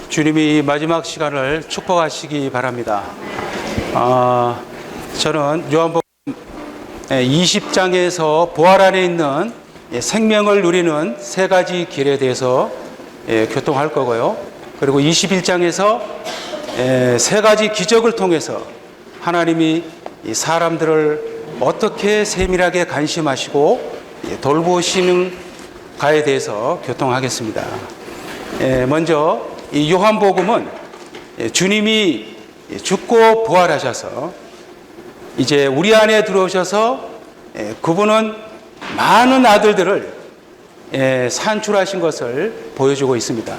주님이 마지막 시간을 축복하시기 바랍니다. 저는 요한복음 20장에서 부활 안에 있는 생명을 누리는 세 가지 길에 대해서 교통할 거고요. 그리고 21장에서 세 가지 기적을 통해서 하나님이 사람들을 어떻게 세밀하게 관심하시고 돌보시는가에 대해서 교통하겠습니다. 먼저 이 요한복음은 주님이 죽고 부활하셔서 이제 우리 안에 들어오셔서 그분은 많은 아들들을 산출하신 것을 보여주고 있습니다.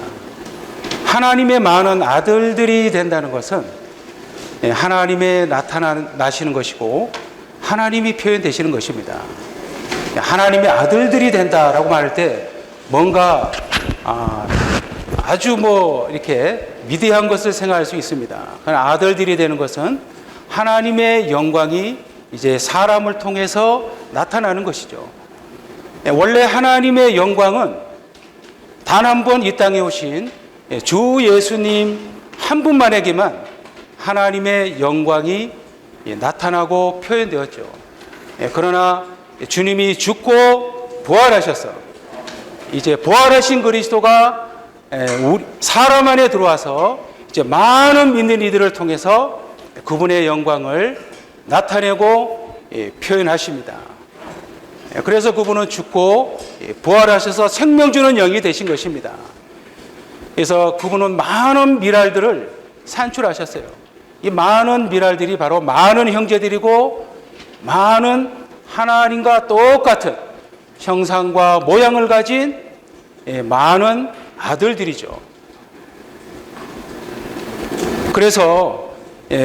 하나님의 많은 아들들이 된다는 것은 하나님의 나타나시는 것이고 하나님이 표현되시는 것입니다. 하나님의 아들들이 된다라고 말할 때 뭔가 아주 이렇게 위대한 것을 생각할 수 있습니다. 그러나 아들들이 되는 것은 하나님의 영광이 이제 사람을 통해서 나타나는 것이죠. 원래 하나님의 영광은 단 한 번 이 땅에 오신 주 예수님 한 분만에게만 하나님의 영광이 나타나고 표현되었죠. 그러나 주님이 죽고 부활하셔서 이제 부활하신 그리스도가 사람 안에 들어와서 이제 많은 믿는 이들을 통해서 그분의 영광을 나타내고 표현하십니다. 그래서 그분은 죽고 부활하셔서 생명 주는 영이 되신 것입니다. 그래서 그분은 많은 미랄들을 산출하셨어요. 이 많은 미랄들이 바로 많은 형제들이고 많은 하나님과 똑같은 형상과 모양을 가진 많은 아들들이죠. 그래서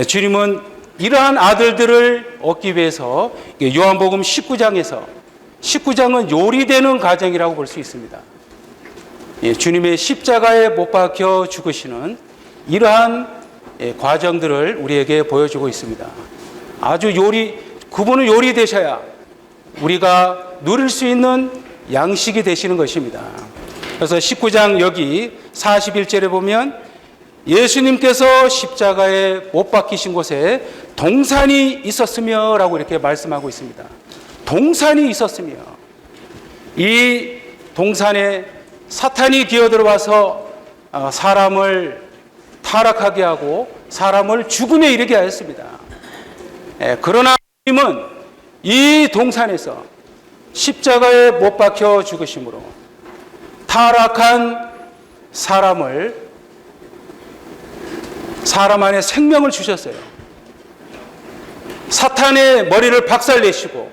주님은 이러한 아들들을 얻기 위해서 요한복음 19장은 요리되는 과정이라고 볼 수 있습니다. 주님의 십자가에 못 박혀 죽으시는 이러한 과정들을 우리에게 보여주고 있습니다. 그분은 요리되셔야 우리가 누릴 수 있는 양식이 되시는 것입니다. 그래서 19장 여기 41절에 보면 예수님께서 십자가에 못 박히신 곳에 동산이 있었으며 라고 이렇게 말씀하고 있습니다. 동산이 있었으며, 이 동산에 사탄이 기어들어와서 사람을 타락하게 하고 사람을 죽음에 이르게 하였습니다. 그러나 주님은 이 동산에서 십자가에 못 박혀 죽으심으로 타락한 사람 안에 생명을 주셨어요. 사탄의 머리를 박살내시고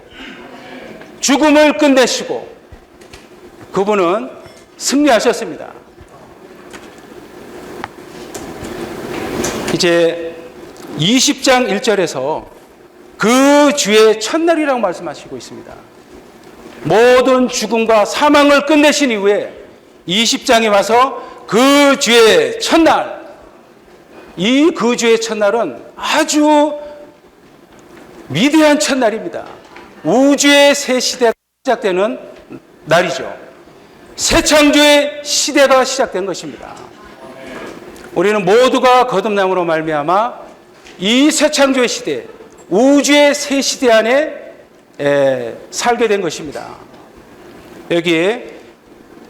죽음을 끝내시고 그분은 승리하셨습니다. 이제 20장 1절에서 그 주의 첫날이라고 말씀하시고 있습니다. 모든 죽음과 사망을 끝내신 이후에 20장에 와서 그 주의 첫날, 이 그 주의 첫날은 아주 위대한 첫날입니다. 우주의 새 시대가 시작되는 날이죠. 새 창조의 시대가 시작된 것입니다. 우리는 모두가 거듭남으로 말미암아 이 새 창조의 시대, 우주의 새 시대 안에 살게 된 것입니다. 여기에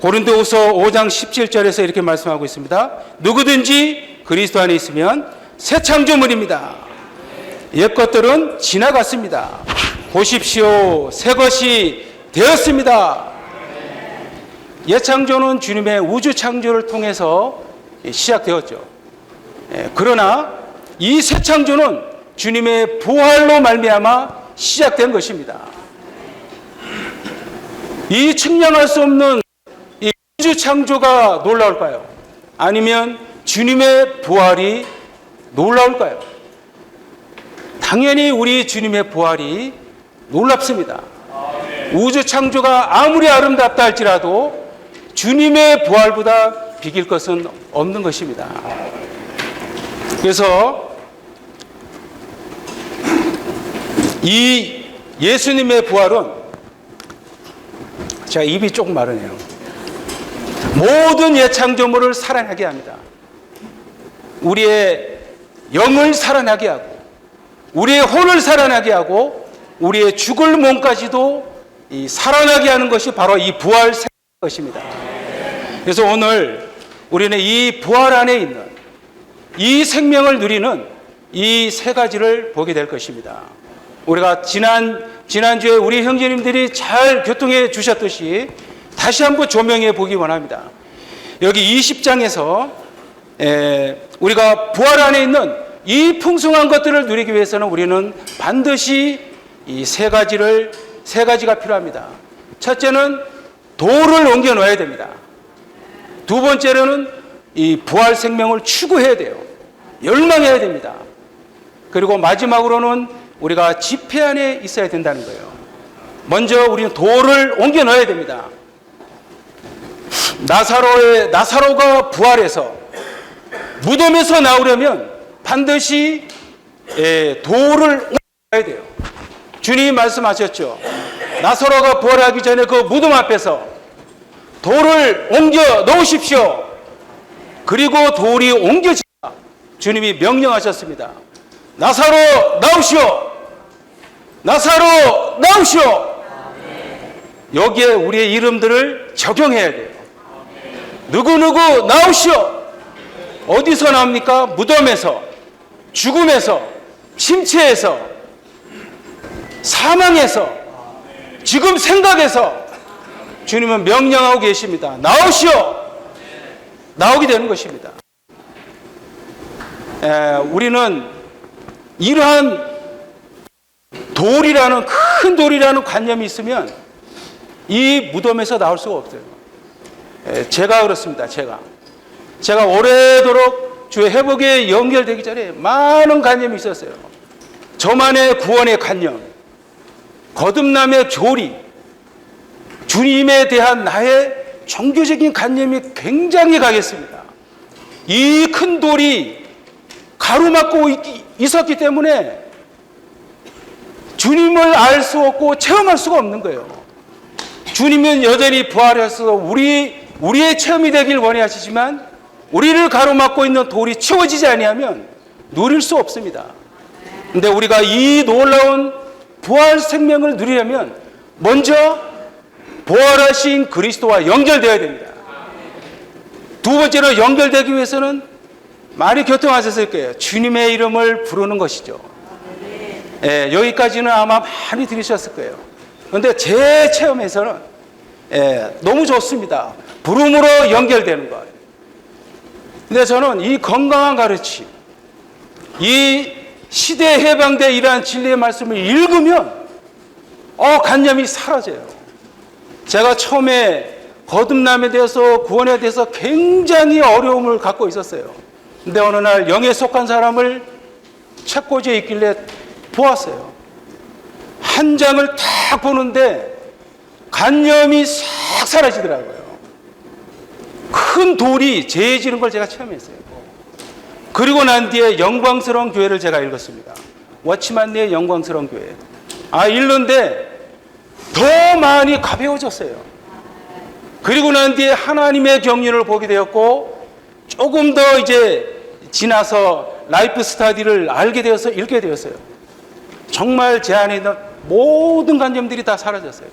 고린도후서 5장 17절에서 이렇게 말씀하고 있습니다. 누구든지 그리스도 안에 있으면 새 창조물입니다. 옛 것들은 지나갔습니다. 보십시오, 새 것이 되었습니다. 옛 창조는 주님의 우주 창조를 통해서 시작되었죠. 그러나 이 새 창조는 주님의 부활로 말미암아 시작된 것입니다. 이 측량할 수 없는 이 우주 창조가 놀라울까요? 아니면 주님의 부활이 놀라울까요? 당연히 우리 주님의 부활이 놀랍습니다. 우주 창조가 아무리 아름답다 할지라도 주님의 부활보다 비길 것은 없는 것입니다. 그래서 이 예수님의 부활은, 제가 입이 조금 마르네요. 모든 옛 창조물을 살아나게 합니다. 우리의 영을 살아나게 하고 우리의 혼을 살아나게 하고 우리의 죽을 몸까지도 살아나게 하는 것이 바로 이 부활 생명인 것입니다. 그래서 오늘 우리는 이 부활 안에 있는 이 생명을 누리는 이 세 가지를 보게 될 것입니다. 우리가 지난주에 우리 형제님들이 잘 교통해 주셨듯이 다시 한번 조명해 보기 원합니다. 여기 20장에서 우리가 부활 안에 있는 이 풍성한 것들을 누리기 위해서는 우리는 반드시 이 세 가지가 필요합니다. 첫째는 도를 옮겨 놓아야 됩니다. 두 번째로는 이 부활 생명을 추구해야 돼요. 열망해야 됩니다. 그리고 마지막으로는 우리가 집회 안에 있어야 된다는 거예요. 먼저 우리는 도를 옮겨 넣어야 됩니다. 나사로가 부활해서 무덤에서 나오려면 반드시 도를 옮겨 넣어야 돼요. 주님이 말씀하셨죠. 나사로가 부활하기 전에 그 무덤 앞에서 돌을 옮겨 놓으십시오. 그리고 돌이 옮겨지다. 주님이 명령하셨습니다. 나사로 나오시오. 나사로 나오시오. 여기에 우리의 이름들을 적용해야 돼요. 누구누구 나오시오. 어디서 나옵니까? 무덤에서, 죽음에서, 침체에서, 사망에서, 지금 생각에서 주님은 명령하고 계십니다. 나오시오. 나오게 되는 것입니다. 우리는 이러한 큰 돌이라는 관념이 있으면 이 무덤에서 나올 수가 없어요. 제가 그렇습니다. 제가 오래도록 주의 회복에 연결되기 전에 많은 관념이 있었어요. 저만의 구원의 관념, 거듭남의 교리, 주님에 대한 나의 종교적인 관념이 굉장히 강했습니다. 이 큰 돌이 가로막고 있었기 때문에 주님을 알 수 없고 체험할 수가 없는 거예요. 주님은 여전히 부활하셔서 우리의 체험이 되길 원하시지만 우리를 가로막고 있는 돌이 치워지지 아니하면 누릴 수 없습니다. 그런데 우리가 이 놀라운 부활 생명을 누리려면 먼저 부활하신 그리스도와 연결되어야 됩니다. 두 번째로 연결되기 위해서는 많이 교통하셨을 거예요. 주님의 이름을 부르는 것이죠. 여기까지는 아마 많이 들으셨을 거예요. 그런데 제 체험에서는 너무 좋습니다. 부름으로 연결되는 것. 근데 저는 이 건강한 가르침, 이 시대에 해방돼 이러한 진리의 말씀을 읽으면 관념이 사라져요. 제가 처음에 거듭남에 대해서 구원에 대해서 굉장히 어려움을 갖고 있었어요. 근데 어느 날 영에 속한 사람을 책꽂이에 있길래 보았어요. 한 장을 딱 보는데 관념이 싹 사라지더라고요. 큰 돌이 재해지는 걸 제가 체험했어요. 그리고 난 뒤에 영광스러운 교회를 제가 읽었습니다. 워치만리의 영광스러운 교회. 읽는데 더 많이 가벼워졌어요. 그리고 난 뒤에 하나님의 경륜을 보게 되었고 조금 더 이제 지나서 라이프 스타디를 알게 되어서 읽게 되었어요. 정말 제 안에 있는 모든 관념들이 다 사라졌어요.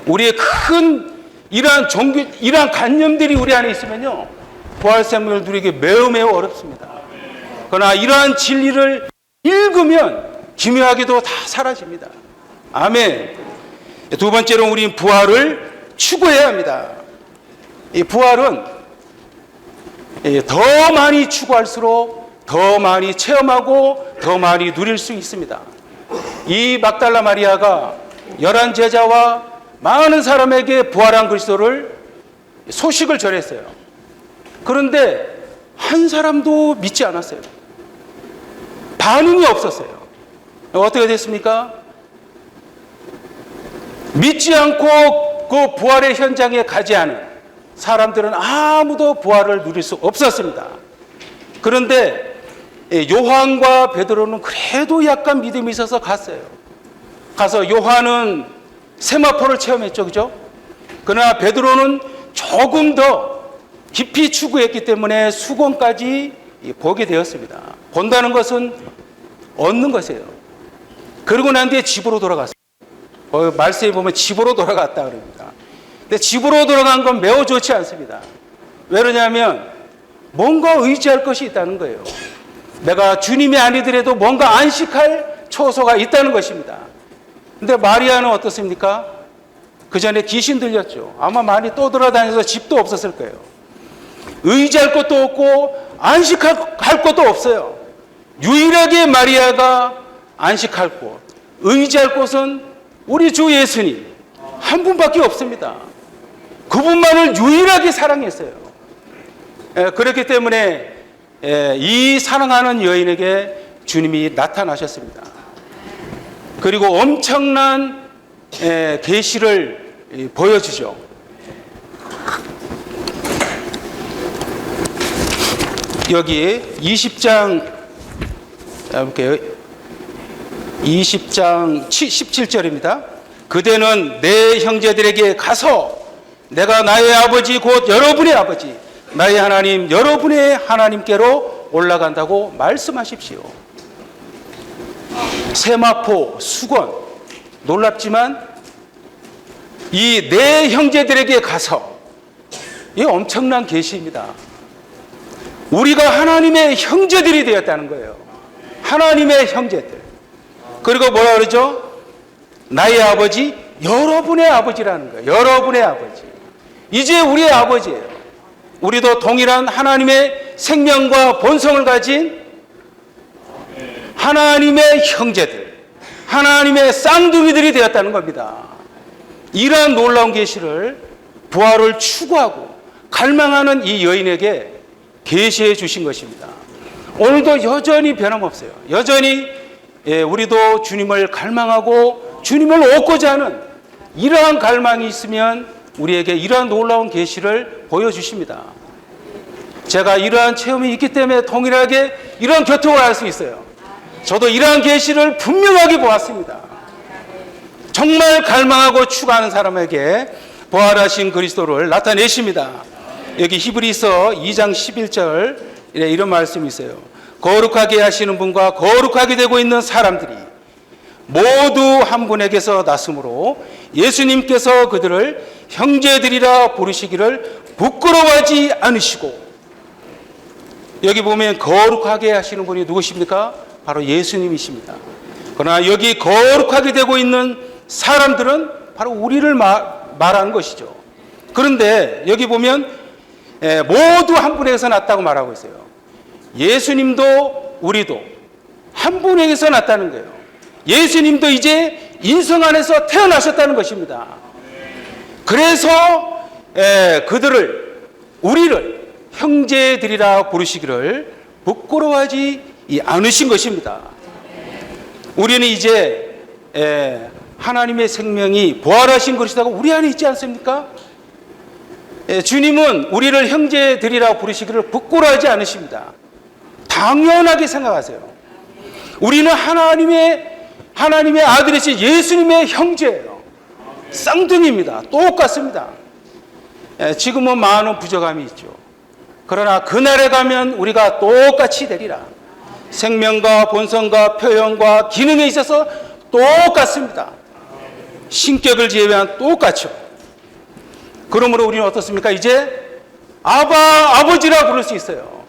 우리의 큰 이러한 관념들이 우리 안에 있으면요, 부활 생명을 누리기 매우 어렵습니다. 그러나 이러한 진리를 읽으면 기묘하게도 다 사라집니다. 아멘. 두 번째로 우리는 부활을 추구해야 합니다. 이 부활은 더 많이 추구할수록 더 많이 체험하고 더 많이 누릴 수 있습니다. 이 막달라 마리아가 11 제자와 많은 사람에게 부활한 그리스도를 소식을 전했어요. 그런데 한 사람도 믿지 않았어요. 반응이 없었어요. 어떻게 됐습니까? 믿지 않고 그 부활의 현장에 가지 않은 사람들은 아무도 부활을 누릴 수 없었습니다. 그런데 요한과 베드로는 그래도 약간 믿음이 있어서 갔어요. 가서 요한은 세마포를 체험했죠, 그죠? 그러나 베드로는 조금 더 깊이 추구했기 때문에 수건까지 보게 되었습니다. 본다는 것은 얻는 것이에요. 그러고 난 뒤에 집으로 돌아갔어요. 말씀에 보면 집으로 돌아갔다 그럽니다. 근데 집으로 돌아간 건 매우 좋지 않습니다. 왜 그러냐면 뭔가 의지할 것이 있다는 거예요. 내가 주님이 아니더라도 뭔가 안식할 초소가 있다는 것입니다. 근데 마리아는 어떻습니까? 그 전에 귀신 들렸죠. 아마 많이 떠돌아다녀서 집도 없었을 거예요. 의지할 것도 없고 안식할 것도 없어요. 유일하게 마리아가 안식할 곳, 의지할 곳은 우리 주 예수님 한 분밖에 없습니다. 그분만을 유일하게 사랑했어요. 그렇기 때문에 이 사랑하는 여인에게 주님이 나타나셨습니다. 그리고 엄청난 계시를 보여주죠. 여기 20장 볼게요. 20장 17절입니다. 그대는 내 형제들에게 가서 내가 나의 아버지 곧 여러분의 아버지 나의 하나님 여러분의 하나님께로 올라간다고 말씀하십시오. 세마포 수건 놀랍지만 이 내 형제들에게 가서 이 엄청난 계시입니다. 우리가 하나님의 형제들이 되었다는 거예요. 하나님의 형제들. 그리고 뭐라 그러죠? 나의 아버지, 여러분의 아버지라는 거예요. 여러분의 아버지. 이제 우리의 아버지예요. 우리도 동일한 하나님의 생명과 본성을 가진 하나님의 형제들, 하나님의 쌍둥이들이 되었다는 겁니다. 이러한 놀라운 계시를 부활을 추구하고 갈망하는 이 여인에게 계시해 주신 것입니다. 오늘도 여전히 변함없어요. 여전히 우리도 주님을 갈망하고 주님을 얻고자 하는 이러한 갈망이 있으면 우리에게 이러한 놀라운 계시를 보여주십니다. 제가 이러한 체험이 있기 때문에 동일하게 이러한 교통을 할 수 있어요. 저도 이러한 계시를 분명하게 보았습니다. 정말 갈망하고 추구하는 사람에게 부활하신 그리스도를 나타내십니다. 여기 히브리서 2장 11절 이런 말씀이 있어요. 거룩하게 하시는 분과 거룩하게 되고 있는 사람들이 모두 한 분에게서 났으므로 예수님께서 그들을 형제들이라 부르시기를 부끄러워하지 않으시고, 여기 보면 거룩하게 하시는 분이 누구십니까? 바로 예수님이십니다. 그러나 여기 거룩하게 되고 있는 사람들은 바로 우리를 말하는 것이죠. 그런데 여기 보면 모두 한 분에게서 났다고 말하고 있어요. 예수님도 우리도 한 분에게서 났다는 거예요. 예수님도 이제 인성 안에서 태어나셨다는 것입니다. 그래서 우리를 형제들이라 부르시기를 부끄러워하지 않으신 것입니다. 우리는 이제 하나님의 생명이 부활하신 그리스도가 우리 안에 있지 않습니까? 주님은 우리를 형제들이라 부르시기를 부끄러워하지 않으십니다. 당연하게 생각하세요. 우리는 하나님의 아들이신 예수님의 형제예요. 쌍둥이입니다. 똑같습니다. 지금은 많은 부족함이 있죠. 그러나 그날에 가면 우리가 똑같이 되리라. 생명과 본성과 표현과 기능에 있어서 똑같습니다. 신격을 제외한 똑같죠. 그러므로 우리는 어떻습니까? 이제 아버지라 부를 수 있어요.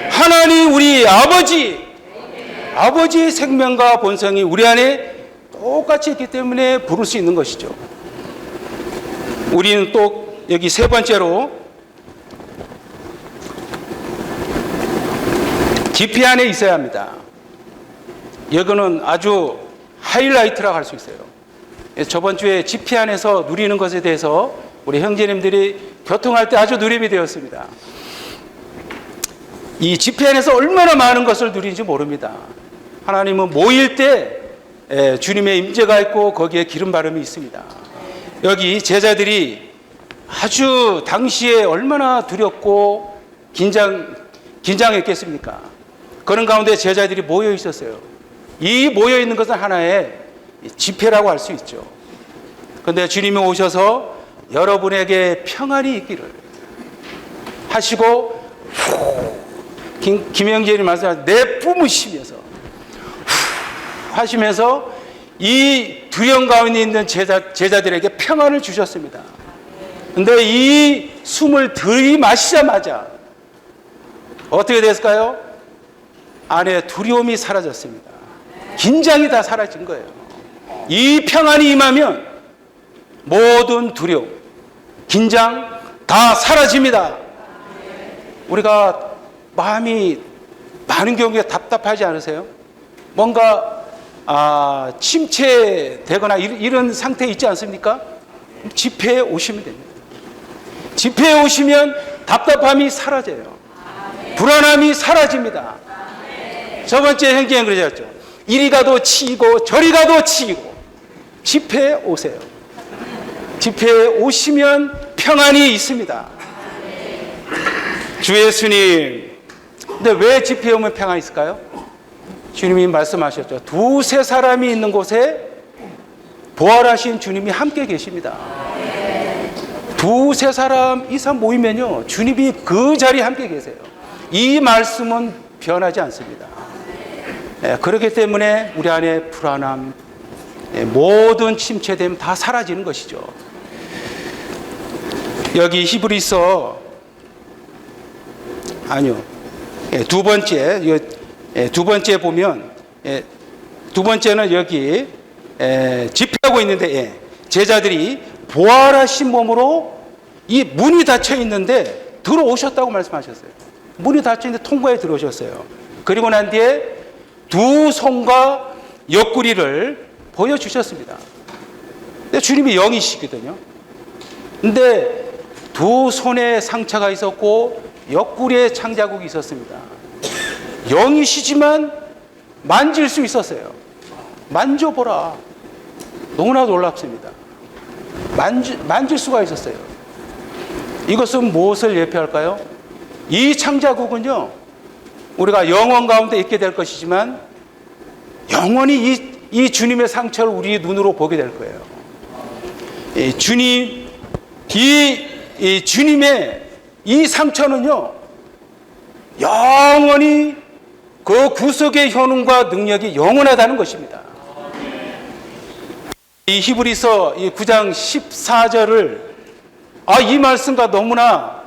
하나님 우리 아버지의 생명과 본성이 우리 안에 똑같이 있기 때문에 부를 수 있는 것이죠. 우리는 또 여기 세 번째로 깊이 안에 있어야 합니다. 이거는 아주 하이라이트라고 할 수 있어요. 저번 주에 집회 안에서 누리는 것에 대해서 우리 형제님들이 교통할 때 아주 누림이 되었습니다. 이 집회 안에서 얼마나 많은 것을 누리는지 모릅니다. 하나님은 모일 때 주님의 임재가 있고 거기에 기름 바름이 있습니다. 여기 제자들이 아주 당시에 얼마나 두렵고 긴장했겠습니까? 그런 가운데 제자들이 모여 있었어요. 이 모여 있는 것은 하나의 집회라고 할 수 있죠. 그런데 주님이 오셔서 여러분에게 평안이 있기를 하시고 김영재님 말씀하신 내뿜으시면서 하시면서 이 두려움 가운데 있는 제자들에게 평안을 주셨습니다. 근데 이 숨을 들이마시자마자 어떻게 됐을까요? 안에 두려움이 사라졌습니다. 긴장이 다 사라진 거예요. 이 평안이 임하면 모든 두려움, 긴장 다 사라집니다. 우리가 마음이 많은 경우에 답답하지 않으세요? 뭔가 침체되거나 이런 상태에 있지 않습니까? 집회에 오시면 됩니다. 집회에 오시면 답답함이 사라져요. 불안함이 사라집니다. 첫 번째 행진은 그러셨죠. 이리 가도 치이고 저리 가도 치이고. 집회에 오세요. 집회에 오시면 평안이 있습니다. 주 예수님. 근데 왜 집회에 오면 평안이 있을까요? 주님이 말씀하셨죠. 두세 사람이 있는 곳에 부활하신 주님이 함께 계십니다. 두세 사람 이상 모이면요, 주님이 그 자리에 함께 계세요. 이 말씀은 변하지 않습니다. 그렇기 때문에 우리 안에 불안함, 모든 침체됨 다 사라지는 것이죠. 여기 히브리서 두 번째 보면 두 번째는 여기 집회하고 있는데 제자들이 부활하신 몸으로 이 문이 닫혀 있는데 들어오셨다고 말씀하셨어요. 문이 닫혀 있는데 통과에 들어오셨어요. 그리고 난 뒤에 두 손과 옆구리를 보여주셨습니다. 근데 주님이 영이시거든요. 근데 두 손에 상처가 있었고 옆구리에 창자국이 있었습니다. 영이시지만 만질 수 있었어요. 만져보라. 너무나 놀랍습니다. 만질 수가 있었어요. 이것은 무엇을 예표할까요? 이 창자국은요, 우리가 영원 가운데 있게 될 것이지만 영원히 이 주님의 상처를 우리 눈으로 보게 될 거예요. 주님의 이 상처는요, 영원히 그 구속의 효능과 능력이 영원하다는 것입니다. 이 히브리서 9장 14절을 이 말씀과 너무나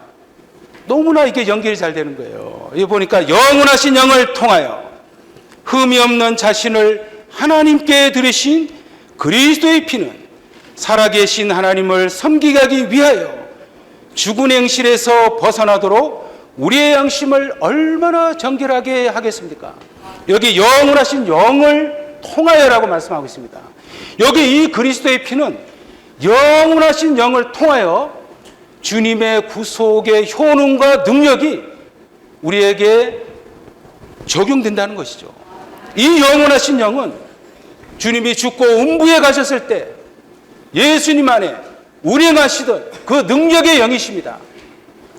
이게 연결이 잘 되는 거예요. 여기 보니까 영원하신 영을 통하여 흠이 없는 자신을 하나님께 드리신 그리스도의 피는 살아계신 하나님을 섬기게 하기 위하여 죽은 행실에서 벗어나도록 우리의 양심을 얼마나 정결하게 하겠습니까? 여기 영원하신 영을 통하여라고 말씀하고 있습니다. 여기 이 그리스도의 피는 영원하신 영을 통하여 주님의 구속의 효능과 능력이 우리에게 적용된다는 것이죠. 이 영원하신 영은 주님이 죽고 음부에 가셨을 때 예수님 안에 운행하시던 그 능력의 영이십니다.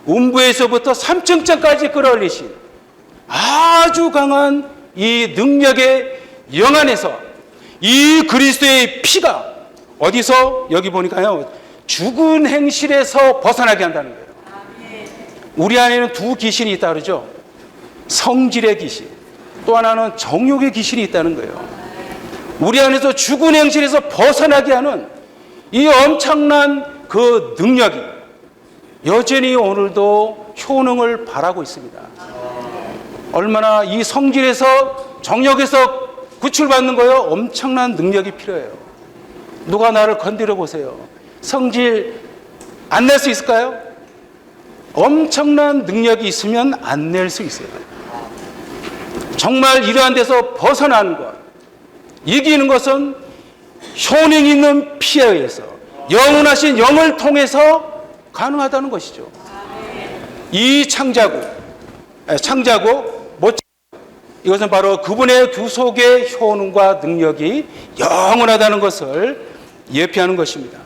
음부에서부터 삼층장까지 끌어올리신 아주 강한 이 능력의 영 안에서 이 그리스도의 피가 어디서 여기 보니까요, 죽은 행실에서 벗어나게 한다는 거예요. 우리 안에는 두 귀신이 있다 그러죠. 성질의 귀신, 또 하나는 정욕의 귀신이 있다는 거예요. 우리 안에서 죽은 행실에서 벗어나게 하는 이 엄청난 그 능력이 여전히 오늘도 효능을 발하고 있습니다. 얼마나 이 성질에서 정욕에서 구출받는 거요, 엄청난 능력이 필요해요. 누가 나를 건드려 보세요. 성질 안 낼 수 있을까요? 엄청난 능력이 있으면 안 낼 수 있어요. 정말 이러한 데서 벗어나는 것, 이기는 것은 효능 있는 피에 의해서 영원하신 영을 통해서 가능하다는 것이죠. 이 창자국, 이것은 바로 그분의 구속의 효능과 능력이 영원하다는 것을 예표하는 것입니다.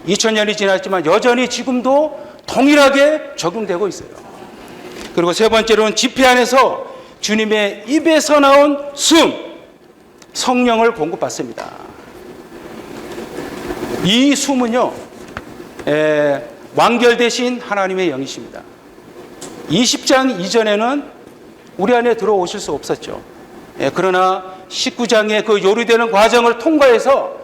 2000년이 지났지만 여전히 지금도 동일하게 적용되고 있어요. 그리고 세 번째로는 집회 안에서 주님의 입에서 나온 숨, 성령을 공급받습니다. 이 숨은요, 완결되신 하나님의 영이십니다. 20장 이전에는 우리 안에 들어오실 수 없었죠. 그러나 19장의 그 요리되는 과정을 통과해서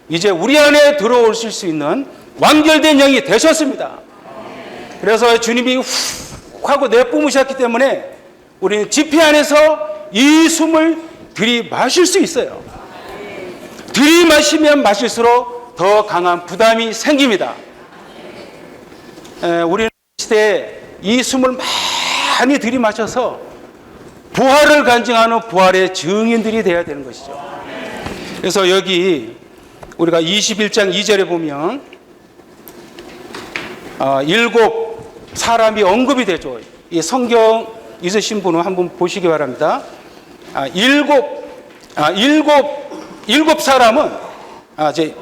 이제 우리 안에 들어오실 수 있는 완결된 영이 되셨습니다. 그래서 주님이 훅 하고 내뿜으셨기 때문에 우리는 집회 안에서 이 숨을 들이마실 수 있어요. 들이마시면 마실수록 더 강한 부담이 생깁니다. 우리는 시대에 이 숨을 많이 들이마셔서 부활을 간증하는 부활의 증인들이 되어야 되는 것이죠. 그래서 여기 우리가 21장 2절에 보면 7 사람이 언급이 되죠. 이 성경 있으신 분은 한번 보시기 바랍니다. 일곱 사람은 이제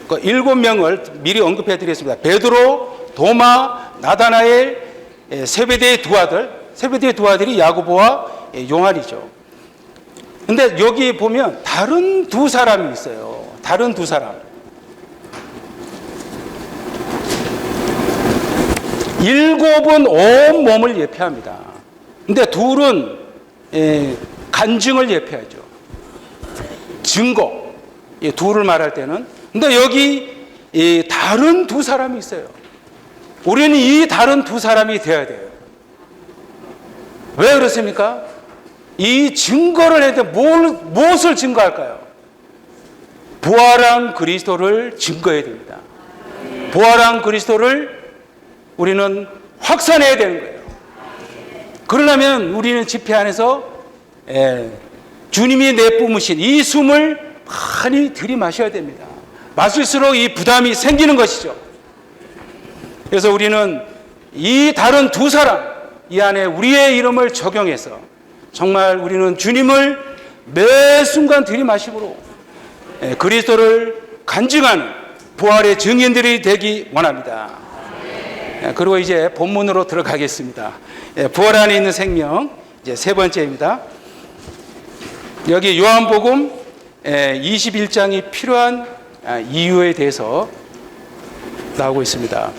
7명을 미리 언급해 드리겠습니다. 베드로, 도마, 나다나엘, 세베대의 두 아들, 세베대의 두 아들이 야고보와 요한이죠. 근데 여기 보면 다른 두 사람이 있어요. 다른 두 사람. 일곱은 온 몸을 예표합니다. 근데 둘은 간증을 예표하죠. 증거. 둘을 말할 때는. 근데 여기 다른 두 사람이 있어요. 우리는 이 다른 두 사람이 되어야 돼요. 왜 그렇습니까? 이 증거를 해야 돼. 무엇을 증거할까요? 부활한 그리스도를 증거해야 됩니다. 부활한 그리스도를 우리는 확산해야 되는 거예요. 그러려면 우리는 집회 안에서 주님이 내뿜으신 이 숨을 많이 들이마셔야 됩니다. 마실수록 이 부담이 생기는 것이죠. 그래서 우리는 이 다른 두 사람, 이 안에 우리의 이름을 적용해서 정말 우리는 주님을 매 순간 들이마심으로 그리스도를 간증하는 부활의 증인들이 되기 원합니다. 그리고 이제 본문으로 들어가겠습니다. 부활 안에 있는 생명, 이제 세 번째입니다. 여기 요한복음 21장이 필요한 이유에 대해서 나오고 있습니다.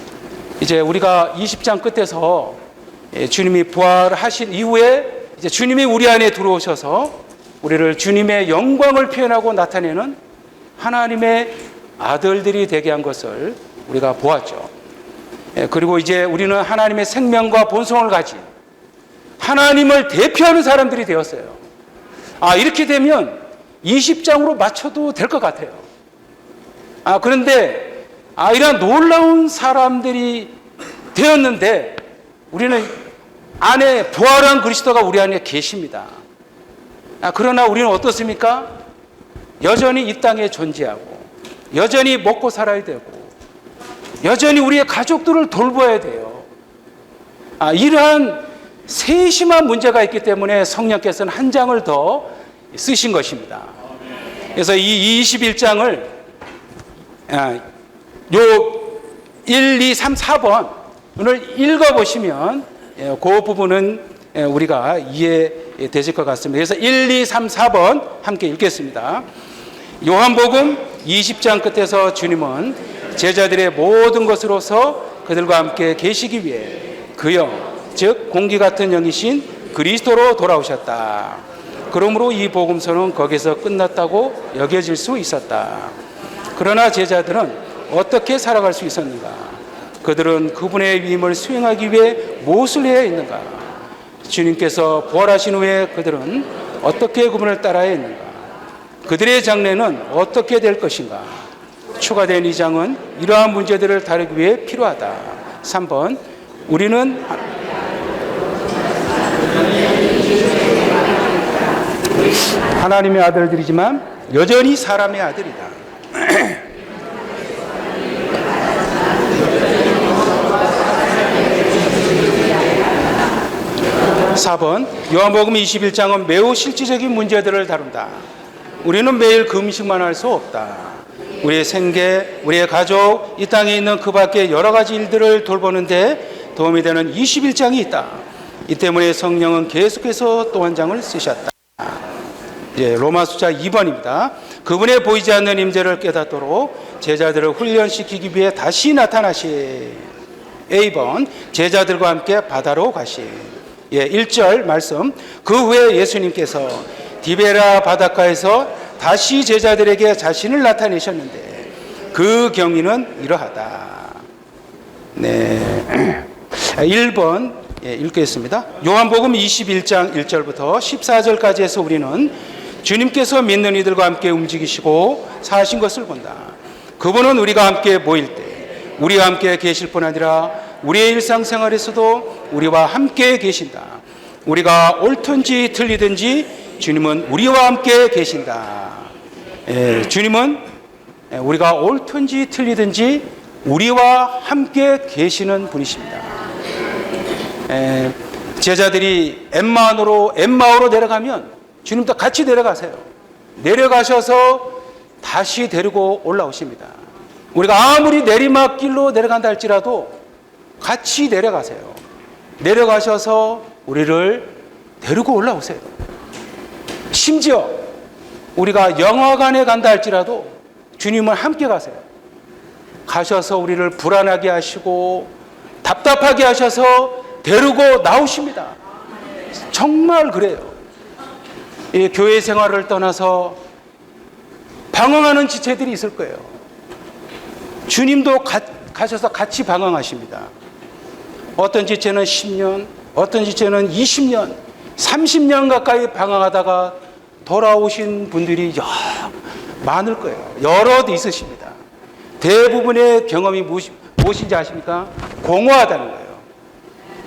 이제 우리가 20장 끝에서 주님이 부활하신 이후에 이제 주님이 우리 안에 들어오셔서 우리를 주님의 영광을 표현하고 나타내는 하나님의 아들들이 되게 한 것을 우리가 보았죠. 그리고 이제 우리는 하나님의 생명과 본성을 가진 하나님을 대표하는 사람들이 되었어요. 이렇게 되면 20장으로 맞춰도 될 것 같아요. 그런데 이런 놀라운 사람들이 되었는데 우리는 안에 부활한 그리스도가 우리 안에 계십니다. 그러나 우리는 어떻습니까? 여전히 이 땅에 존재하고 여전히 먹고 살아야 되고 여전히 우리의 가족들을 돌봐야 돼요. 이러한 세심한 문제가 있기 때문에 성령께서는 한 장을 더 쓰신 것입니다. 그래서 이 21장을 요 1, 2, 3, 4번을 읽어보시면 그 부분은 우리가 이해되실 것 같습니다. 그래서 1, 2, 3, 4번 함께 읽겠습니다. 요한복음 20장 끝에서 주님은 제자들의 모든 것으로서 그들과 함께 계시기 위해 그 영, 즉 공기 같은 영이신 그리스도로 돌아오셨다. 그러므로 이 복음서는 거기서 끝났다고 여겨질 수 있었다. 그러나 제자들은 어떻게 살아갈 수 있었는가? 그들은 그분의 위임을 수행하기 위해 무엇을 해야 했는가? 주님께서 부활하신 후에 그들은 어떻게 그분을 따라야 했는가? 그들의 장래는 어떻게 될 것인가? 추가된 이 장은 이러한 문제들을 다루기 위해 필요하다. 3번, 우리는 하나님의 아들들이지만 여전히 사람의 아들이다. 4번, 요한복음 21장은 매우 실질적인 문제들을 다룬다. 우리는 매일 금식만 할 수 없다. 우리의 생계, 우리의 가족, 이 땅에 있는 그 밖에 여러 가지 일들을 돌보는데 도움이 되는 21장이 있다. 이 때문에 성령은 계속해서 또 한 장을 쓰셨다. 로마서자 2번입니다. 그분의 보이지 않는 임재를 깨닫도록 제자들을 훈련시키기 위해 다시 나타나시. A번, 제자들과 함께 바다로 가시. 1절 말씀. 그 후에 예수님께서 디베라 바닷가에서 다시 제자들에게 자신을 나타내셨는데 그 경위는 이러하다. 네. 1번 읽겠습니다. 요한복음 21장 1절부터 14절까지 해서 우리는 주님께서 믿는 이들과 함께 움직이시고 사신 것을 본다. 그분은 우리가 함께 모일 때 우리와 함께 계실 뿐 아니라 우리의 일상생활에서도 우리와 함께 계신다. 우리가 옳든지 틀리든지 주님은 우리와 함께 계신다. 주님은 우리가 옳든지 틀리든지 우리와 함께 계시는 분이십니다. 제자들이 엠마오로 내려가면 주님도 같이 내려가세요. 내려가셔서 다시 데리고 올라오십니다. 우리가 아무리 내리막길로 내려간다 할지라도 같이 내려가세요. 내려가셔서 우리를 데리고 올라오세요. 심지어 우리가 영화관에 간다 할지라도 주님은 함께 가세요. 가셔서 우리를 불안하게 하시고 답답하게 하셔서 데리고 나오십니다. 정말 그래요. 이 교회 생활을 떠나서 방황하는 지체들이 있을 거예요. 주님도 가셔서 같이 방황하십니다. 어떤 지체는 10년, 어떤 지체는 20년, 30년 가까이 방황하다가 돌아오신 분들이 많을 거예요. 여럿 있으십니다. 대부분의 경험이 무엇인지 아십니까? 공허하다는 거예요.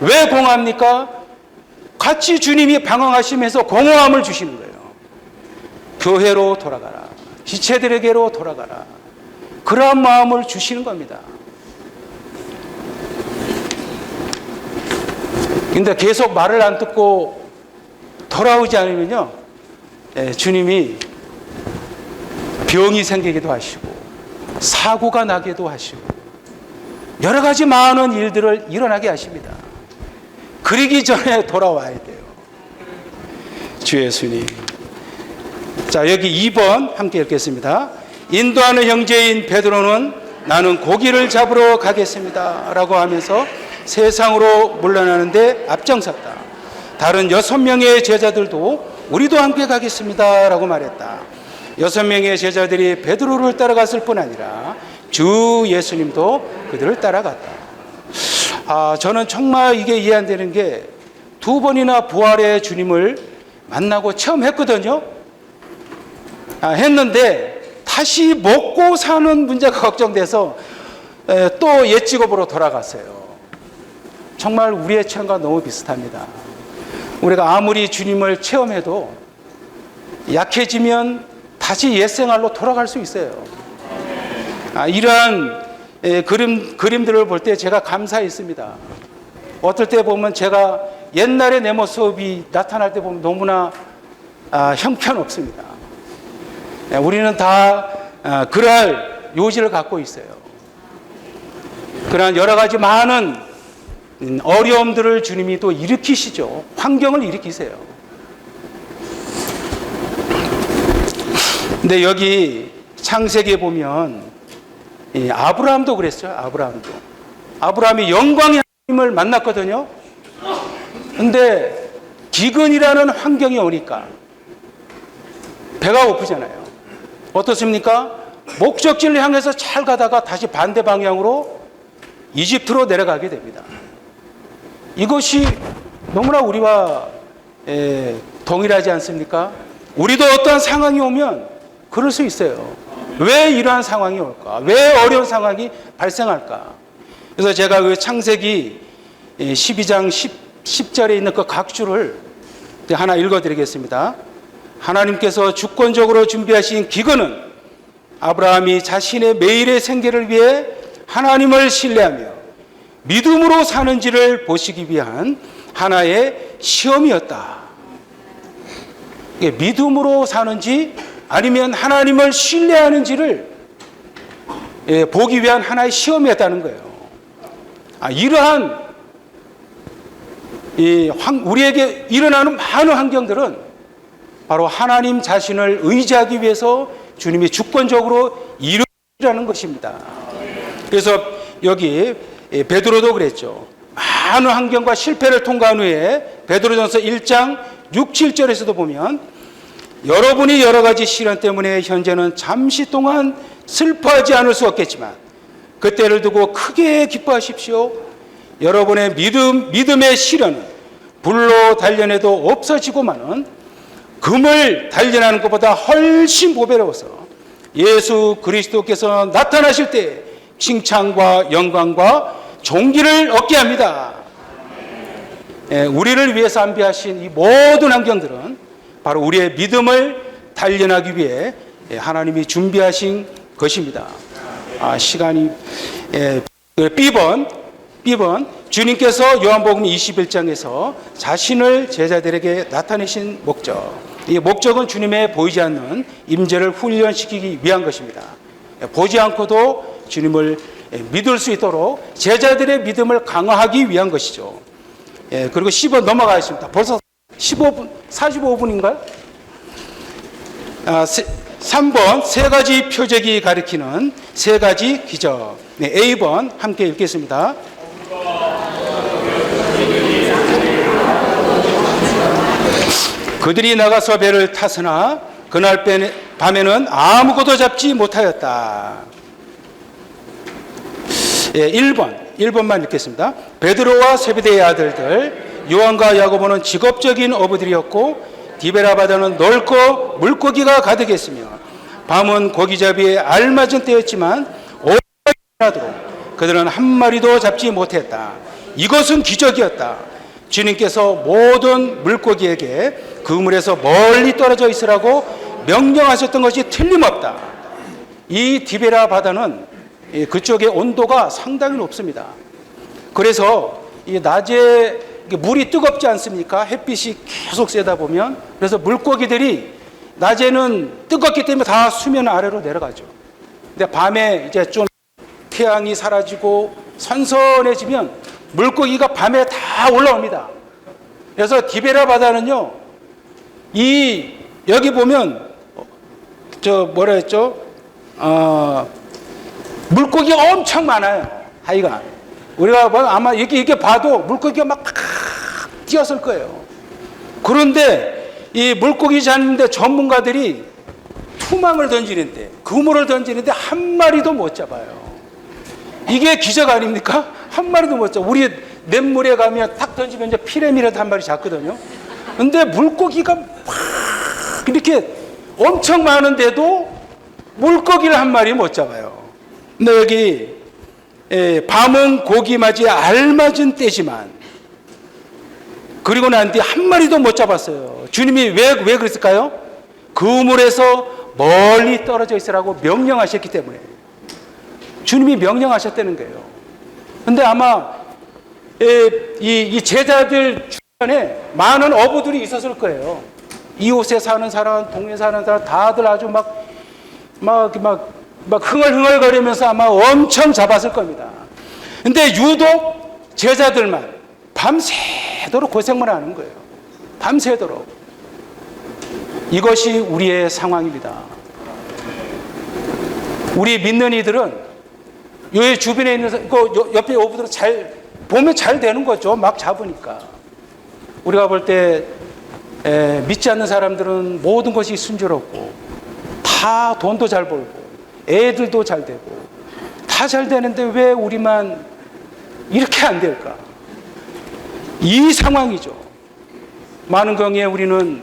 왜 공허합니까? 같이 주님이 방황하시면서 공허함을 주시는 거예요. 교회로 돌아가라. 지체들에게로 돌아가라. 그러한 마음을 주시는 겁니다. 근데 계속 말을 안 듣고 돌아오지 않으면요, 주님이 병이 생기기도 하시고 사고가 나기도 하시고 여러 가지 많은 일들을 일어나게 하십니다. 그러기 전에 돌아와야 돼요. 주 예수님. 자, 여기 2번 함께 읽겠습니다. 인도하는 형제인 베드로는 나는 고기를 잡으러 가겠습니다 라고 하면서 세상으로 물러나는데 앞장섰다. 다른 6명의 제자들도 우리도 함께 가겠습니다 라고 말했다. 6명의 제자들이 베드로를 따라갔을 뿐 아니라 주 예수님도 그들을 따라갔다. 저는 정말 이게 이해 안 되는 게 2번이나 부활의 주님을 만나고 처음 했거든요. 했는데 다시 먹고 사는 문제가 걱정돼서 또 옛 직업으로 돌아갔어요. 정말 우리의 체험과 너무 비슷합니다. 우리가 아무리 주님을 체험해도 약해지면 다시 옛 생활로 돌아갈 수 있어요. 이러한 그림들을 볼 때 제가 감사했습니다. 어떨 때 보면 제가 옛날의 내 모습이 나타날 때 보면 너무나 형편없습니다. 우리는 다 그럴 요지를 갖고 있어요. 그러한 여러 가지 많은 어려움들을 주님이 또 일으키시죠. 환경을 일으키세요. 근데 여기 창세기에 보면 아브라함도 그랬어요. 아브라함이 영광의 하나님을 만났거든요. 근데 기근이라는 환경이 오니까 배가 고프잖아요. 어떻습니까? 목적지를 향해서 잘 가다가 다시 반대 방향으로 이집트로 내려가게 됩니다. 이것이 너무나 우리와 동일하지 않습니까? 우리도 어떠한 상황이 오면 그럴 수 있어요. 왜 이러한 상황이 올까? 왜 어려운 상황이 발생할까? 그래서 제가 그 창세기 12장 10절에 있는 그 각주를 하나 읽어드리겠습니다. 하나님께서 주권적으로 준비하신 기근은 아브라함이 자신의 매일의 생계를 위해 하나님을 신뢰하며 믿음으로 사는지를 보시기 위한 하나의 시험이었다. 이게 믿음으로 사는지 아니면 하나님을 신뢰하는지를 보기 위한 하나의 시험이었다는 거예요. 이러한 우리에게 일어나는 많은 환경들은 바로 하나님 자신을 의지하기 위해서 주님이 주권적으로 이루라는 것입니다. 그래서 여기 베드로도 그랬죠. 많은 환경과 실패를 통과한 후에 베드로전서 1장 6, 7절에서도 보면 여러분이 여러 가지 시련 때문에 현재는 잠시 동안 슬퍼하지 않을 수 없겠지만 그때를 두고 크게 기뻐하십시오. 여러분의 믿음의 시련은 불로 단련해도 없어지고만은 금을 단련하는 것보다 훨씬 보배로워서 예수 그리스도께서 나타나실 때 칭찬과 영광과 존귀를 얻게 합니다. 우리를 위해서 안비하신 이 모든 환경들은 바로 우리의 믿음을 단련하기 위해 하나님이 준비하신 것입니다. 시간이 B번 주님께서 요한복음 21장에서 자신을 제자들에게 나타내신 목적, 이 목적은 주님의 보이지 않는 임재를 훈련시키기 위한 것입니다. 보지 않고도 주님을 믿을 수 있도록 제자들의 믿음을 강화하기 위한 것이죠. 그리고 10번 넘어가겠습니다. 벌써 15분, 45분인가요? 3번 세 가지 표적이 가리키는 세 가지 기적. A번 함께 읽겠습니다. 그들이 나가서 배를 탔으나 그날 밤에는 아무것도 잡지 못하였다. 1번만 읽겠습니다. 베드로와 세베대의 아들들 요한과 야고보는 직업적인 어부들이었고 디베라 바다는 넓고 물고기가 가득했으며 밤은 고기잡이에 알맞은 때였지만 오라도록 그들은 한 마리도 잡지 못했다. 이것은 기적이었다. 주님께서 모든 물고기에게 그물에서 멀리 떨어져 있으라고 명령하셨던 것이 틀림없다. 이 디베라 바다는 그쪽의 온도가 상당히 높습니다. 그래서 이 낮에 물이 뜨겁지 않습니까? 햇빛이 계속 쐬다 보면. 그래서 물고기들이 낮에는 뜨겁기 때문에 다 수면 아래로 내려가죠. 근데 밤에 이제 좀 태양이 사라지고 선선해지면 물고기가 밤에 다 올라옵니다. 그래서 디베라 바다는요, 여기 보면 뭐라 했죠? 물고기가 엄청 많아요. 하여간 우리가 아마 이렇게 봐도 물고기가 막 뛰었을 거예요. 그런데 이 물고기 잡는데 전문가들이 투망을 던지는데, 그물을 던지는데 한 마리도 못 잡아요. 이게 기적 아닙니까? 한 마리도 못 잡아. 우리 냇물에 가면 탁 던지면 이제 피레미라도 한 마리 잡거든요. 근데 물고기가 막 이렇게 엄청 많은데도 물고기를 한 마리 못 잡아요. 근데 여기 밤은 고기 맞이에 알맞은 때지만, 그리고 난 뒤 한 마리도 못 잡았어요. 주님이 왜 그랬을까요? 그물에서 멀리 떨어져 있으라고 명령하셨기 때문에. 주님이 명령하셨다는 거예요. 근데 아마 이 제자들 주변에 많은 어부들이 있었을 거예요. 이웃에 사는 사람, 동네 사는 사람 다들 아주 막 흥얼흥얼거리면서 아마 엄청 잡았을 겁니다. 근데 유독 제자들만 밤새도록 고생만 하는 거예요. 밤새도록. 이것이 우리의 상황입니다. 우리 믿는 이들은 이 주변에 있는 옆에 어부들은 보면 잘 되는 거죠. 막 잡으니까. 우리가 볼 때 믿지 않는 사람들은 모든 것이 순조롭고 다 돈도 잘 벌고 애들도 잘 되고 다 잘 되는데 왜 우리만 이렇게 안 될까? 이 상황이죠. 많은 경우에 우리는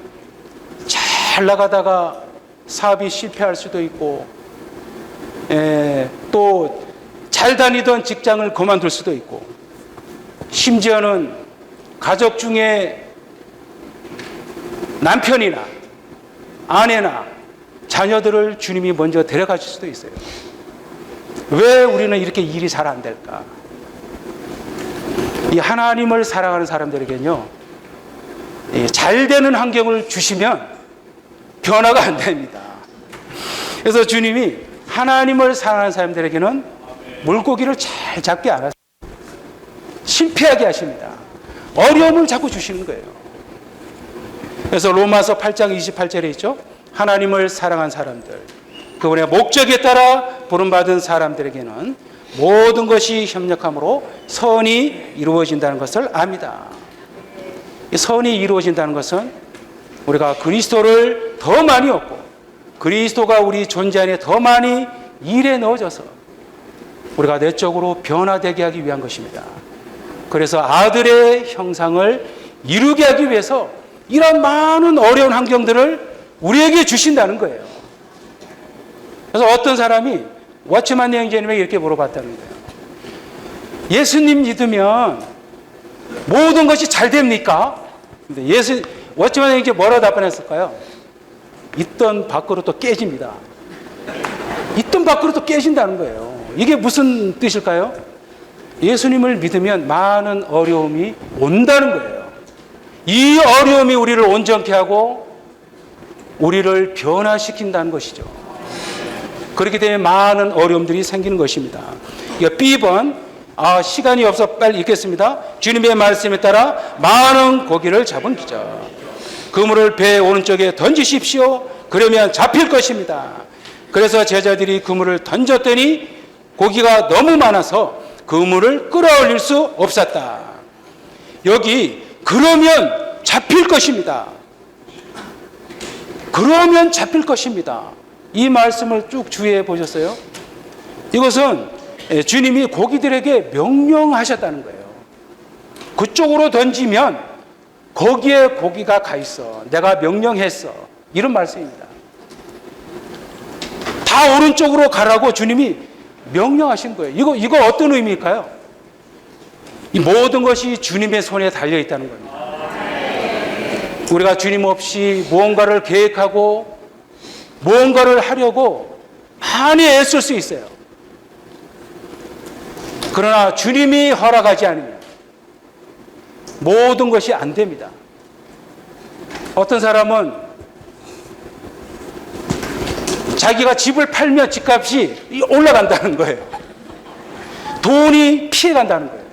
잘 나가다가 사업이 실패할 수도 있고, 또 잘 다니던 직장을 그만둘 수도 있고, 심지어는 가족 중에 남편이나 아내나 자녀들을 주님이 먼저 데려가실 수도 있어요. 왜 우리는 이렇게 일이 잘 안 될까? 이 하나님을 사랑하는 사람들에게는요, 잘 되는 환경을 주시면 변화가 안 됩니다. 그래서 주님이 하나님을 사랑하는 사람들에게는 물고기를 잘 잡게 안 하세요. 실패하게 하십니다. 어려움을 자꾸 주시는 거예요. 그래서 로마서 8장 28절에 있죠. 하나님을 사랑한 사람들, 그분의 목적에 따라 부름받은 사람들에게는 모든 것이 협력함으로 선이 이루어진다는 것을 압니다. 이 선이 이루어진다는 것은 우리가 그리스도를 더 많이 얻고 그리스도가 우리 존재 안에 더 많이 일에 넣어져서 우리가 내적으로 변화되게 하기 위한 것입니다. 그래서 아들의 형상을 이루게 하기 위해서 이런 많은 어려운 환경들을 우리에게 주신다는 거예요. 그래서 어떤 사람이 워치만 형제님에게 이렇게 물어봤다는 거예요. 예수님 믿으면 모든 것이 잘 됩니까? 근데 워치만 형제 뭐라고 답변했을까요? 있던 밖으로 또 깨집니다. 있던 밖으로 또 깨진다는 거예요. 이게 무슨 뜻일까요? 예수님을 믿으면 많은 어려움이 온다는 거예요. 이 어려움이 우리를 온전케 하고 우리를 변화시킨다는 것이죠. 그렇기 때문에 많은 어려움들이 생기는 것입니다. 이거 B번, 시간이 없어 빨리 읽겠습니다. 주님의 말씀에 따라 많은 고기를 잡은 기자. 그물을 배 오른쪽에 던지십시오. 그러면 잡힐 것입니다. 그래서 제자들이 그물을 던졌더니 고기가 너무 많아서 그물을 끌어올릴 수 없었다. 여기 그러면 잡힐 것입니다. 그러면 잡힐 것입니다. 이 말씀을 쭉 주의해 보셨어요? 이것은 주님이 고기들에게 명령하셨다는 거예요. 그쪽으로 던지면 거기에 고기가 가 있어. 내가 명령했어. 이런 말씀입니다. 다 오른쪽으로 가라고 주님이 명령하신 거예요. 이거 어떤 의미일까요? 이 모든 것이 주님의 손에 달려 있다는 겁니다. 우리가 주님 없이 무언가를 계획하고 무언가를 하려고 많이 애쓸 수 있어요. 그러나 주님이 허락하지 않으면 모든 것이 안 됩니다. 어떤 사람은 자기가 집을 팔면 집값이 올라간다는 거예요. 돈이 피해간다는 거예요.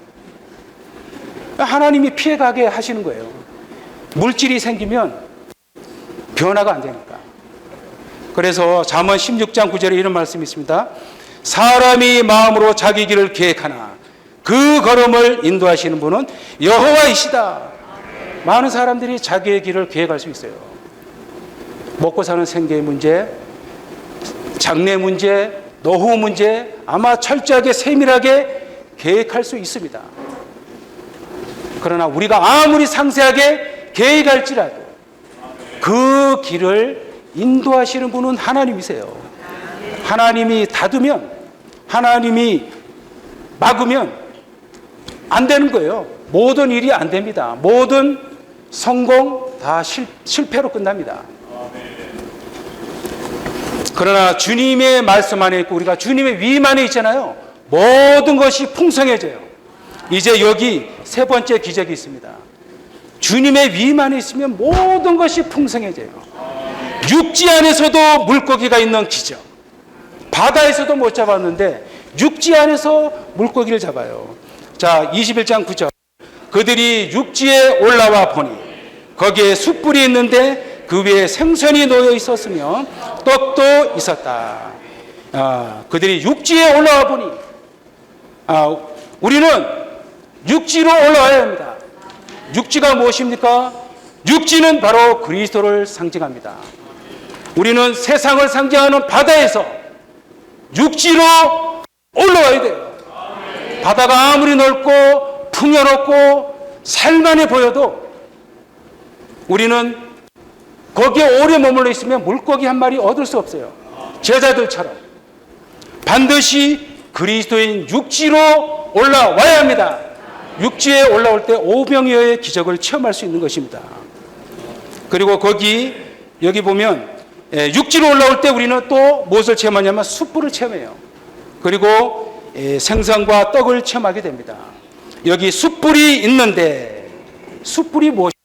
하나님이 피해가게 하시는 거예요. 물질이 생기면 변화가 안 되니까. 그래서 잠언 16장 9절에 이런 말씀이 있습니다. 사람이 마음으로 자기 길을 계획하나 그 걸음을 인도하시는 분은 여호와이시다. 많은 사람들이 자기의 길을 계획할 수 있어요. 먹고 사는 생계의 문제, 장래 문제, 노후 문제, 아마 철저하게 세밀하게 계획할 수 있습니다. 그러나 우리가 아무리 상세하게 계획할지라도 그 길을 인도하시는 분은 하나님이세요. 하나님이 닫으면, 하나님이 막으면 안 되는 거예요. 모든 일이 안 됩니다. 모든 성공 다 실패로 끝납니다. 그러나 주님의 말씀 안에 있고 우리가 주님의 위임 안에 있잖아요. 모든 것이 풍성해져요. 이제 여기 세 번째 기적이 있습니다. 주님의 위임 안에 있으면 모든 것이 풍성해져요. 육지 안에서도 물고기가 있는 기적. 바다에서도 못 잡았는데 육지 안에서 물고기를 잡아요. 자, 21장 9절. 그들이 육지에 올라와 보니 거기에 숯불이 있는데 그 위에 생선이 놓여 있었으며 떡도 있었다. 그들이 육지에 올라와 보니 우리는 육지로 올라와야 합니다. 육지가 무엇입니까? 육지는 바로 그리스도를 상징합니다. 우리는 세상을 상징하는 바다에서 육지로 올라와야 돼요. 바다가 아무리 넓고 풍요롭고 살만해 보여도 우리는 거기에 오래 머물러 있으면 물고기 한 마리 얻을 수 없어요. 제자들처럼 반드시 그리스도인 육지로 올라와야 합니다. 육지에 올라올 때 오병이어의 기적을 체험할 수 있는 것입니다. 그리고 여기 보면 육지로 올라올 때 우리는 또 무엇을 체험하냐면 숯불을 체험해요. 그리고 생선과 떡을 체험하게 됩니다. 여기 숯불이 있는데 숯불이 무엇이죠?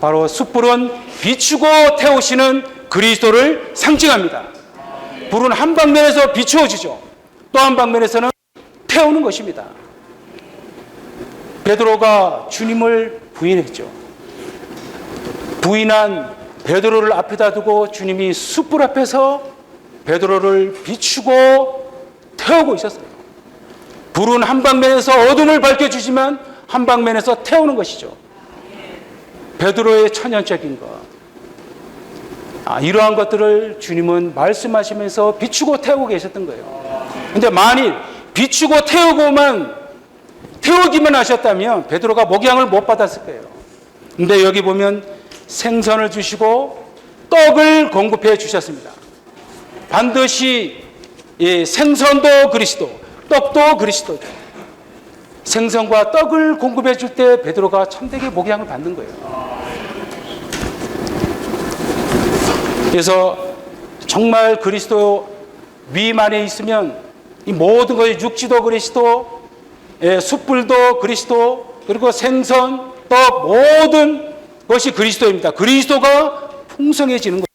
바로 숯불은 비추고 태우시는 그리스도를 상징합니다. 불은 한 방면에서 비추어지죠. 또 한 방면에서는 태우는 것입니다. 베드로가 주님을 부인했죠. 부인한 베드로를 앞에다 두고 주님이 숯불 앞에서 베드로를 비추고 태우고 있었어요. 불은 한 방면에서 어둠을 밝혀주지만 한 방면에서 태우는 것이죠. 베드로의 천연적인 것, 이러한 것들을 주님은 말씀하시면서 비추고 태우고 계셨던 거예요. 근데 만일 비추고 태우기만 하셨다면 베드로가 목양을 못 받았을 거예요. 근데 여기 보면 생선을 주시고 떡을 공급해 주셨습니다. 반드시 생선도 그리스도, 떡도 그리스도죠. 생선과 떡을 공급해 줄 때 베드로가 참되게 목양을 받는 거예요. 그래서 정말 그리스도 위 안에 있으면 이 모든 것이 육지도 그리스도, 숯불도 그리스도, 그리고 생선, 떡, 모든 것이 그리스도입니다. 그리스도가 풍성해지는 거예요.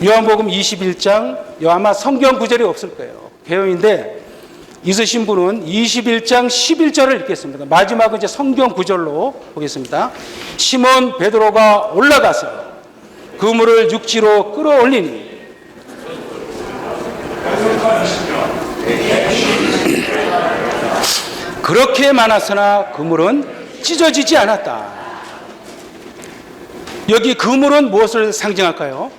요한복음 21장, 아마 성경 구절이 없을 거예요. 개요인데 있으신 분은 21장 11절을 읽겠습니다. 마지막은 이제 성경 구절로 보겠습니다. 시몬 베드로가 올라가서 그물을 육지로 끌어올리니 그렇게 많았으나 그물은 찢어지지 않았다. 여기 그물은 무엇을 상징할까요?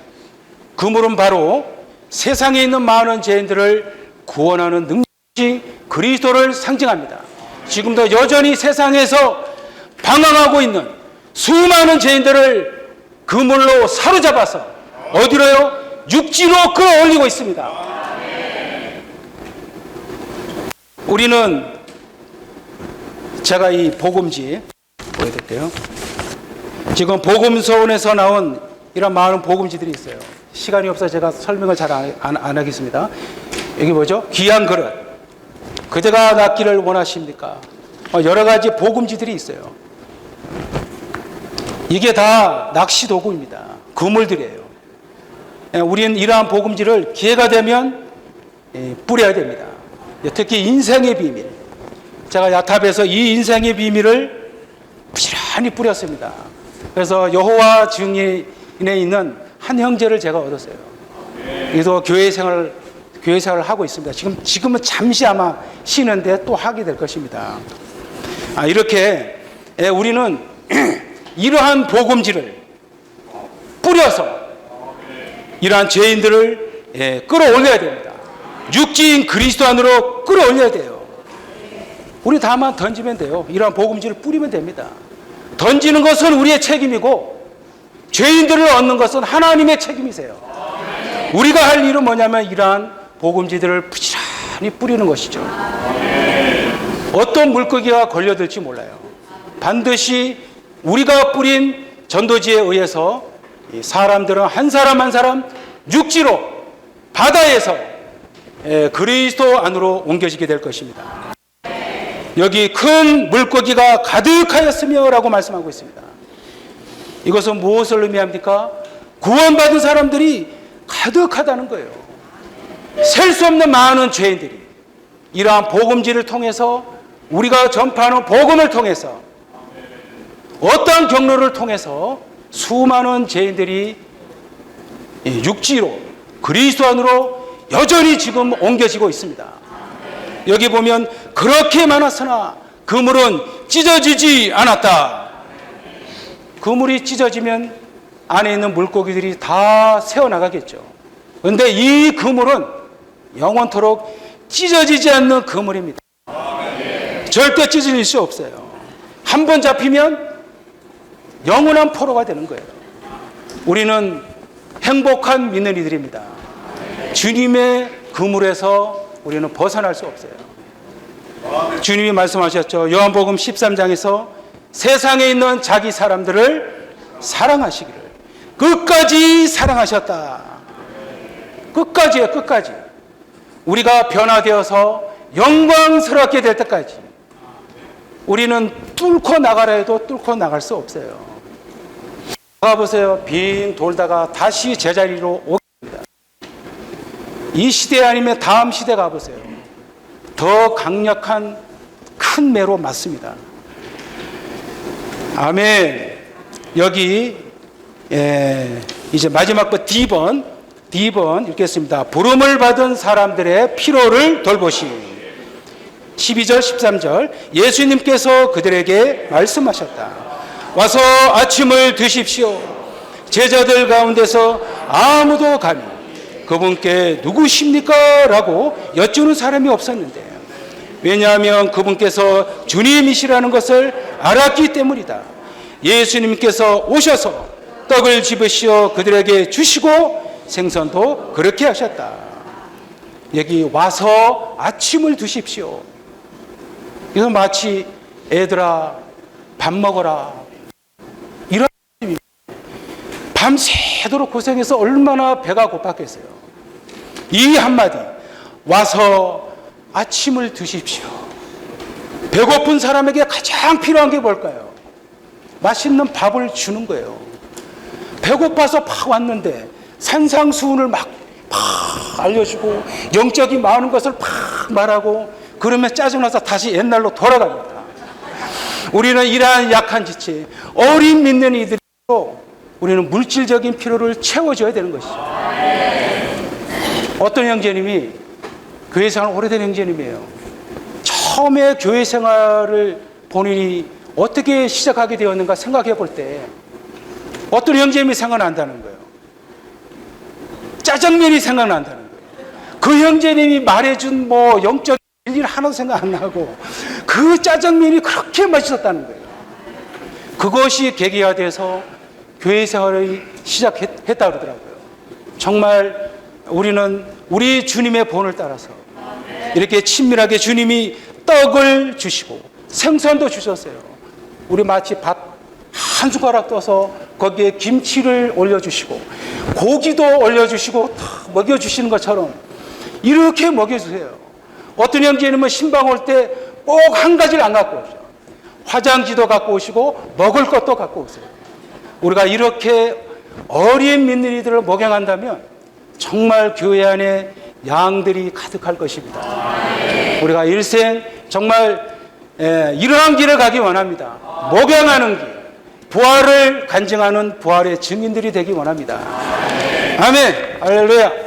그물은 바로 세상에 있는 많은 죄인들을 구원하는 능력이 그리스도를 상징합니다. 지금도 여전히 세상에서 방황하고 있는 수많은 죄인들을 그물로 사로잡아서 어디로요? 육지로 끌어올리고 있습니다. 우리는 제가 이 복음지 보여드릴게요. 지금 복음서원에서 나온 이런 많은 복음지들이 있어요. 시간이 없어서 제가 설명을 잘 안 하겠습니다. 여기 뭐죠? 귀한 그릇. 그대가 낫기를 원하십니까? 여러 가지 복음지들이 있어요. 이게 다 낚시 도구입니다. 그물들이에요. 우리는 이러한 복음지를 기회가 되면 뿌려야 됩니다. 특히 인생의 비밀. 제가 야탑에서 이 인생의 비밀을 부지런히 뿌렸습니다. 그래서 여호와 증인에 있는 한 형제를 제가 얻었어요. 그래서 교회 생활을 하고 있습니다. 지금은 잠시 아마 쉬는데 또 하게 될 것입니다. 이렇게 우리는 이러한 복음지를 뿌려서 이러한 죄인들을 끌어올려야 됩니다. 육지인 그리스도 안으로 끌어올려야 돼요. 우리 다만 던지면 돼요. 이러한 복음지를 뿌리면 됩니다. 던지는 것은 우리의 책임이고 죄인들을 얻는 것은 하나님의 책임이세요. 우리가 할 일은 뭐냐면 이러한 복음지들을 부지런히 뿌리는 것이죠. 어떤 물고기가 걸려들지 몰라요. 반드시 우리가 뿌린 전도지에 의해서 사람들은 한 사람 한 사람 육지로 바다에서 그리스도 안으로 옮겨지게 될 것입니다. 여기 큰 물고기가 가득하였으며 라고 말씀하고 있습니다. 이것은 무엇을 의미합니까? 구원받은 사람들이 가득하다는 거예요. 셀 수 없는 많은 죄인들이 이러한 복음지를 통해서 우리가 전파하는 복음을 통해서 어떠한 경로를 통해서 수많은 죄인들이 육지로 그리스도 안으로 여전히 지금 옮겨지고 있습니다. 여기 보면 그렇게 많았으나 그물은 찢어지지 않았다. 그물이 찢어지면 안에 있는 물고기들이 다 새어나가겠죠. 그런데 이 그물은 영원토록 찢어지지 않는 그물입니다. 절대 찢어질 수 없어요. 한 번 잡히면 영원한 포로가 되는 거예요. 우리는 행복한 믿는 이들입니다. 주님의 그물에서 우리는 벗어날 수 없어요. 주님이 말씀하셨죠. 요한복음 13장에서 세상에 있는 자기 사람들을 사랑하시기를 끝까지 사랑하셨다. 끝까지예요. 끝까지. 우리가 변화되어서 영광스럽게 될 때까지 우리는 뚫고 나가라 해도 뚫고 나갈 수 없어요. 가보세요. 빙 돌다가 다시 제자리로 오겠습니다. 이 시대 아니면 다음 시대 가보세요. 더 강력한 큰 매로 맞습니다. 아멘. 여기 이제 마지막 거 D번 읽겠습니다. 부름을 받은 사람들의 피로를 돌보시. 12절 13절 예수님께서 그들에게 말씀하셨다. 와서 아침을 드십시오. 제자들 가운데서 아무도 감히 그분께 누구십니까? 라고 여쭈는 사람이 없었는데, 왜냐하면 그분께서 주님이시라는 것을 알았기 때문이다. 예수님께서 오셔서 떡을 집으시어 그들에게 주시고 생선도 그렇게 하셨다. 여기 와서 아침을 드십시오. 이거 마치 애들아 밥 먹어라 이런 느낌입니다. 밤새도록 고생해서 얼마나 배가 고팠겠어요. 이 한마디, 와서 아침을 드십시오. 배고픈 사람에게 가장 필요한 게 뭘까요? 맛있는 밥을 주는 거예요. 배고파서 팍 왔는데 산상수훈을 막 알려주고 영적이 많은 것을 팍 말하고 그러면 짜증나서 다시 옛날로 돌아갑니다. 우리는 이러한 약한 지체, 어린 믿는 이들로 우리는 물질적인 필요를 채워줘야 되는 것이죠. 어떤 형제님이, 교회 생활 오래된 형제님이에요. 처음에 교회 생활을 본인이 어떻게 시작하게 되었는가 생각해 볼 때 어떤 형제님이 생각난다는 거예요. 짜장면이 생각난다는 거예요. 그 형제님이 말해준 영적 일 하나도 생각 안 나고 그 짜장면이 그렇게 맛있었다는 거예요. 그것이 계기가 돼서 교회 생활을 시작했다 그러더라고요. 정말 우리는 우리 주님의 본을 따라서 이렇게 친밀하게 주님이 떡을 주시고 생선도 주셨어요. 우리 마치 밥 한 숟가락 떠서 거기에 김치를 올려주시고 고기도 올려주시고 다 먹여주시는 것처럼 이렇게 먹여주세요. 어떤 형제님은 신방 올 때 꼭 한 가지를 안 갖고 오죠. 화장지도 갖고 오시고 먹을 것도 갖고 오세요. 우리가 이렇게 어린 믿는 이들을 목양한다면 정말 교회 안에 양들이 가득할 것입니다. 우리가 일생 정말 이러한 길을 가기 원합니다. 목양하는 길, 부활을 간증하는 부활의 증인들이 되기 원합니다. 아멘. 할렐루야.